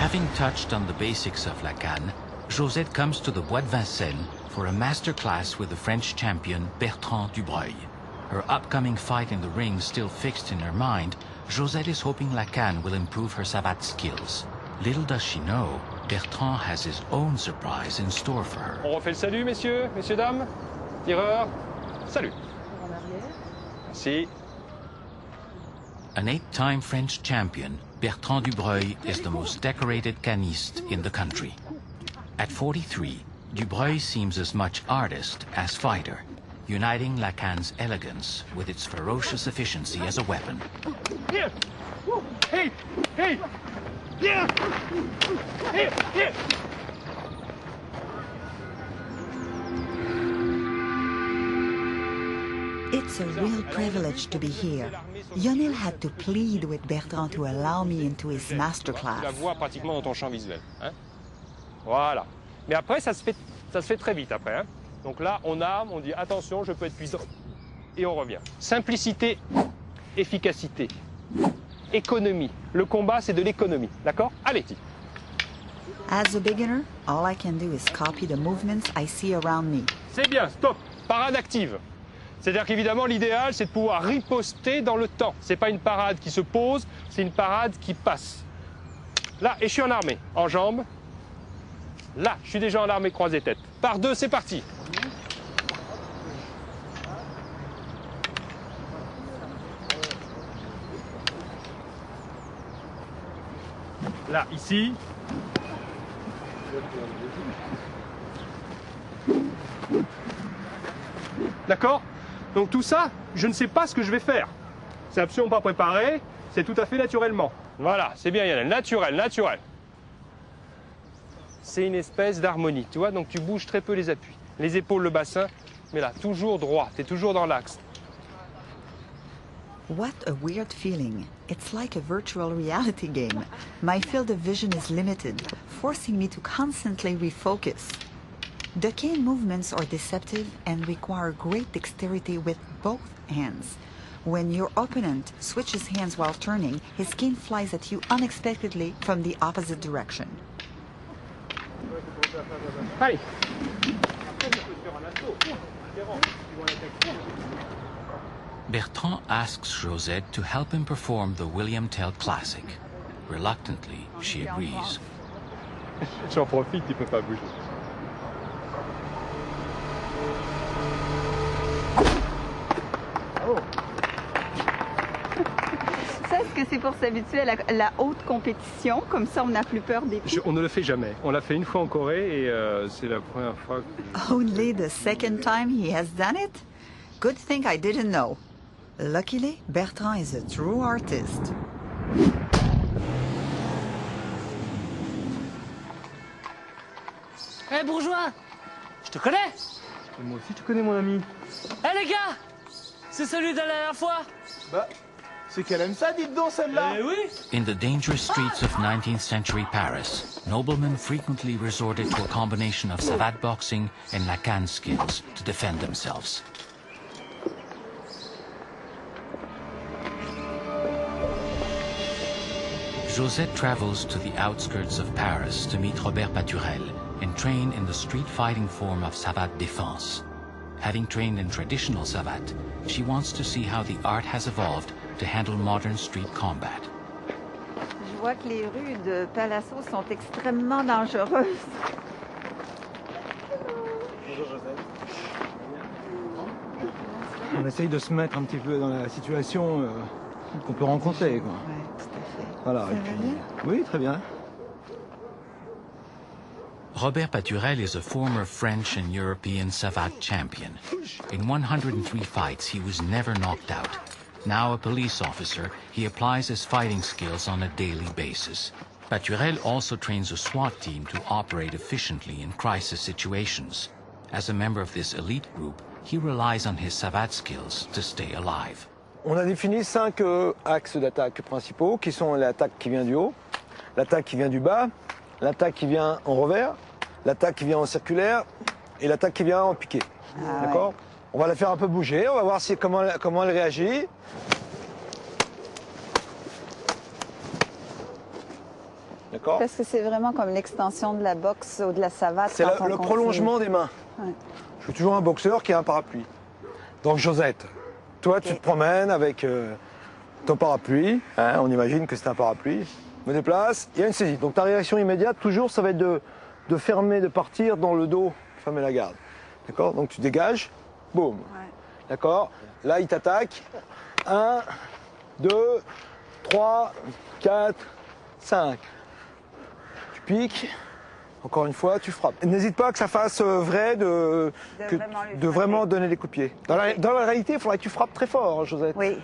Having touched on the basics of la canne, Josette comes to the Bois de Vincennes for a master class with the French champion Bertrand Dubreuil. Her upcoming fight in the ring still fixed in her mind, Josette is hoping la canne will improve her savate skills. Little does she know, Bertrand has his own surprise in store for her. On refait le salut, messieurs, dames. Tireur, salut. Merci. An 8-time French champion, Bertrand Dubreuil is the most decorated canniste in the country. At 43, Dubreuil seems as much artist as fighter, uniting la canne's elegance with its ferocious efficiency as a weapon. Here! Hey! Hey! Here! Here! Here! It's a real privilege to be here. Lionel had to plead with Bertrand to allow me into his masterclass. Tu la vois pratiquement dans ton champ visuel. Hein? Voilà. Mais après, ça se fait très vite après. Hein? Donc là, on arme, on dit attention, je peux être puissant. Et on revient. Simplicité, efficacité, économie. Le combat, c'est de l'économie. D'accord? Allez-y. As a beginner, all I can do is copy the movements I see around me. C'est bien, stop. Parade active. C'est-à-dire qu'évidemment, l'idéal, c'est de pouvoir riposter dans le temps. C'est pas une parade qui se pose, c'est une parade qui passe. Là, et je suis en armée, en jambes. Là, je suis déjà en armée croisée tête. Par deux, c'est parti. Là, ici. D'accord? Donc tout ça, je ne sais pas ce que je vais faire. C'est absolument pas préparé, c'est tout à fait naturellement. Voilà, c'est bien Yann, naturel, naturel. C'est une espèce d'harmonie, tu vois, donc tu bouges très peu les appuis. Les épaules, le bassin, mais là, toujours droit, tu es toujours dans l'axe. What a weird feeling. It's like a virtual reality game. My field of vision is limited, forcing me to constantly refocus. The cane movements are deceptive and require great dexterity with both hands. When your opponent switches hands while turning, his cane flies at you unexpectedly from the opposite direction. Allez. Bertrand asks Josette to help him perform the William Tell Classic. Reluctantly, she agrees. J'en profite, il peut pas bouger. Ça, est-ce que c'est pour s'habituer à la haute compétition? Comme ça, on n'a plus peur des coups? On ne le fait jamais. On l'a fait une fois en Corée et c'est la première fois que... Only the second time he has done it? Good thing I didn't know. Luckily, Bertrand is a true artist. Hé, bourgeois! Je te connais! Moi aussi, tu connais mon ami. Hé, les gars! C'est celui de la dernière fois? Bah, c'est qu'elle aime ça, dites donc, celle-là! Eh oui! In the dangerous streets of 19th century Paris, noblemen frequently resorted to a combination of savate boxing and la canne skills to defend themselves. Josette travels to the outskirts of Paris to meet Robert Paturel and train in the street fighting form of savate défense. Having trained in traditional savate, she wants to see how the art has evolved to handle modern street combat. Je vois que les rues de Palazzo sont extrêmement dangereuses. Bonjour Josette. On essaye de se mettre un petit peu dans la situation qu'on peut rencontrer, quoi. Ouais, tout à fait. Voilà. Ça va bien? Oui, très bien. Robert Paturel is a former French and European savate champion. In 103 fights, he was never knocked out. Now a police officer, he applies his fighting skills on a daily basis. Paturel also trains a SWAT team to operate efficiently in crisis situations. As a member of this elite group, he relies on his savate skills to stay alive. On a défini 5 axes d'attaque principaux, qui sont l'attaque qui vient du haut, l'attaque qui vient du bas, l'attaque qui vient en revers, l'attaque qui vient en circulaire et l'attaque qui vient en piqué. Ah, d'accord? ouais. On va la faire un peu bouger, on va voir comment elle réagit. D'accord? Parce que c'est vraiment comme l'extension de la boxe ou de la savate. C'est le prolongement des mains. Ouais. Je suis toujours un boxeur qui a un parapluie. Donc Josette, toi tu te promènes avec ton parapluie, hein, on imagine que c'est un parapluie, je me déplace, il y a une saisie. Donc ta réaction immédiate, toujours, ça va être de fermer, de partir dans le dos, fermer la garde. D'accord? Donc tu dégages, boum. Ouais. D'accord? Là il t'attaque. 1, 2, 3, 4, 5. Tu piques. Encore une fois, tu frappes. N'hésite pas que ça fasse vrai de vraiment donner des coups de pied. Dans la réalité, il faudrait que tu frappes très fort, hein, Josette. Oui.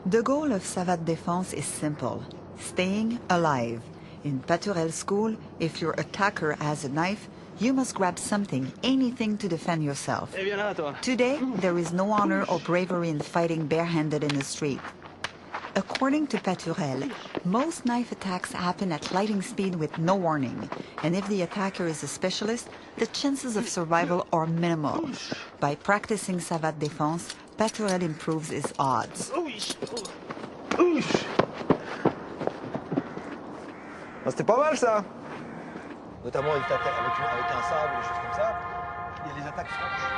The goal of savate defense is simple: staying alive. In Paturel school, if your attacker has a knife, you must grab something, anything to defend yourself. Eh bien là, toi. Today, there is no honor or bravery in fighting barehanded in the street. According to Paturel, most knife attacks happen at lightning speed with no warning, and if the attacker is a specialist, the chances of survival are minimal. By practicing savate defense, Paturel improves his odds. C'était pas mal ça. Notamment avec un sabre ou des choses comme ça. Il y a des attaques franches.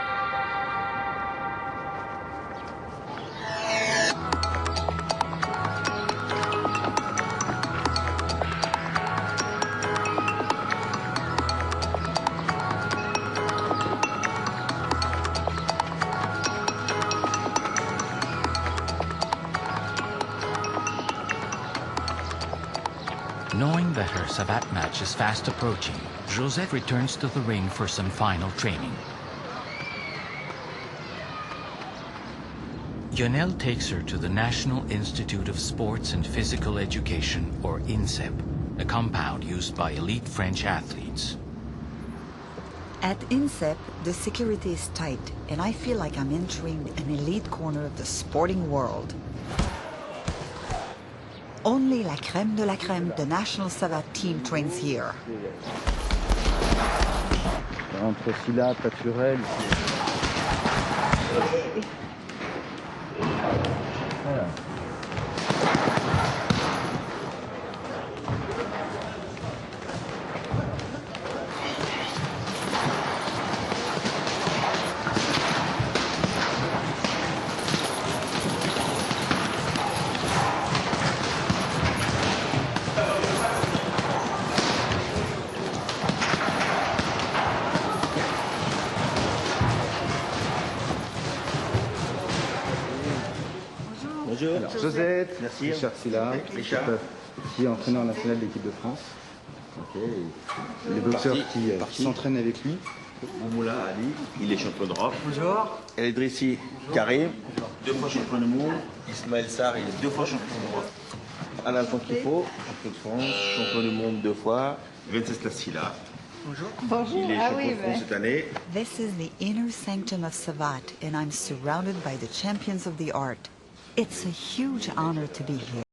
Knowing that her savate match is fast approaching, Josette returns to the ring for some final training. Lionel takes her to the National Institute of Sports and Physical Education, or INSEP, a compound used by elite French athletes. At INSEP, the security is tight, and I feel like I'm entering an elite corner of the sporting world. Only la crème de la crème, the national savate team trains here. Entre Silla, Paturel. Voilà. Bonjour. Alors, Josette, Merci. Richard Silla, qui est entraîneur national de l'équipe de France. Okay. Les boxeurs qui s'entraînent avec lui. Moumoula Ali, il est champion d'Europe. Bonjour. El Idrissi Karim, 2 fois champion du monde. Ismaël Sarr, il est 2 fois champion d'Europe. Alain Contrifo, champion de France, champion du monde 2 fois. Venceslas Silla. Bonjour. Il est champion de France cette année. This is the inner sanctum of savate, and I'm surrounded by the champions of the art. It's a huge honor to be here.